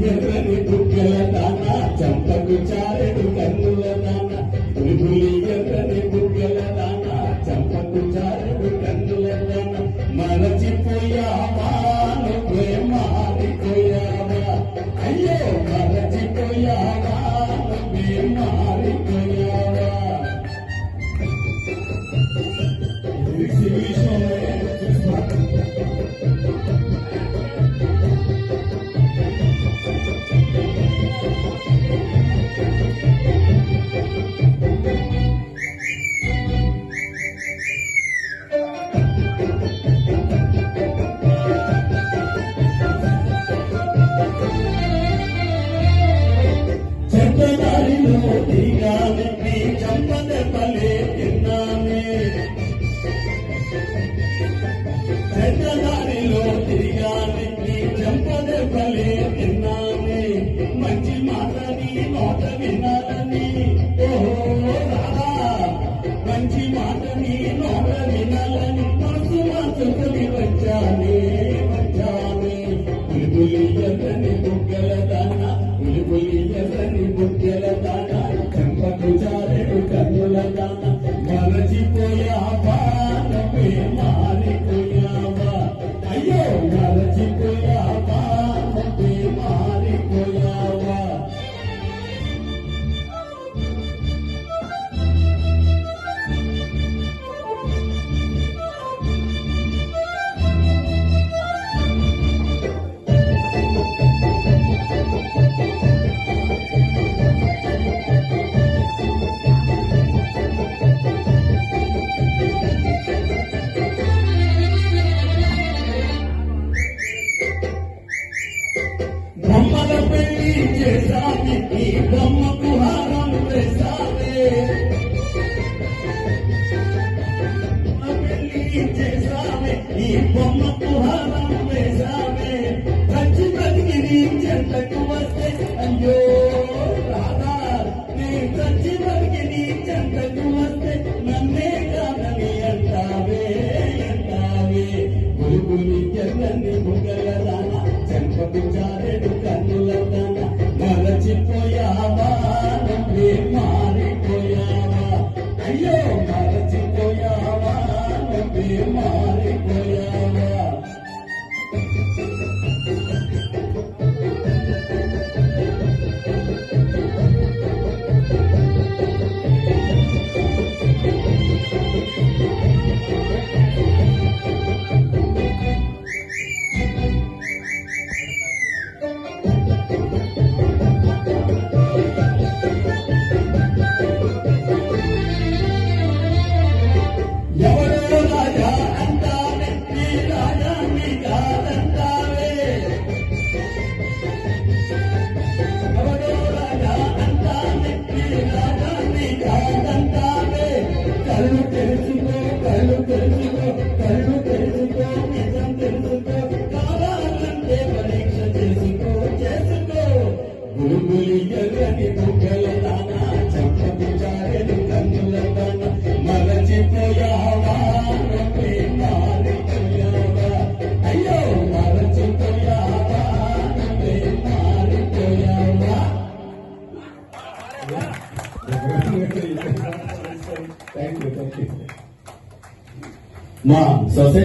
ఎర్రని బుగ్గల దాన చంపకు చారెడు కన్నుల దాన ఎర్రని బుగ్గల దాన చంపకు చారెడు కన్నుల దాన మరచిపోయావా నువ్వే మారిపోయావా అయ్యో మరచిపోయావా నువ్వే మారిపోయావా చెడ్డదారిలో దిగానే నీ చంపద పలే తిన్నానే చెడ్డదారిలో దిగానే నీ చంపద పలే తిన్నానే మంచి మాట నీ నోట వినాలని ఓహో రాధా మంచి మాట నీ నోట వినాలని మనసు మార్చుకొని వచ్చానే బుల్బులి ఎర్రని బుగ్గల దాన బుల్బులి ఎర్రని బుగ్గల దాన చెంపకు చారెడు కన్నుల దాన మరచిపోయావా నువ్వే మారిపోయావా అయ్యో మరచిపోయావా నువ్వే మారిపోయావా బొమ్మల పెళ్లి చేసావి ఈ బొమ్మకు హారం వేసావే పెళ్లి చేసావే ఈ బొమ్మకు హారం వేసావే ఖర్చు బతికి నీ చెంతకు వస్తే అయ్యో రాధా నీ ఖర్చు బతికి నీ చెంతకు వస్తే నన్నే కాదని అంటావే బుల్బులి ఎర్రని బుగ్గల దాన చెంపకు చారెడు కన్నుల దాన మరచిపోయావా నువ్వే మారిపోయావా అయ్యో మరచిపోయావా నువ్వే మారిపోయావా ఎవరో రాజా అంటావే నీ రాజా నీ కాదంటావే ఎవరో రాజా అంటావే నీ రాజా నీ కాదంటావే కళ్ళు తెలుసుకో కళ్ళు తెలుసుకో కళ్ళు తెలుసుకో నిజం తెలుసుకో కావాలంటే పరీక్ష చేసుకో బుల్బులి ఎర్రని బుగ్గల దాన చంపకు చారెడు కన్నుల దాన మరచిపోయావా నువ్వే మారిపోయావా అయ్యో మరచిపోయావా నువ్వే మారిపోయావా మా సొసైటీ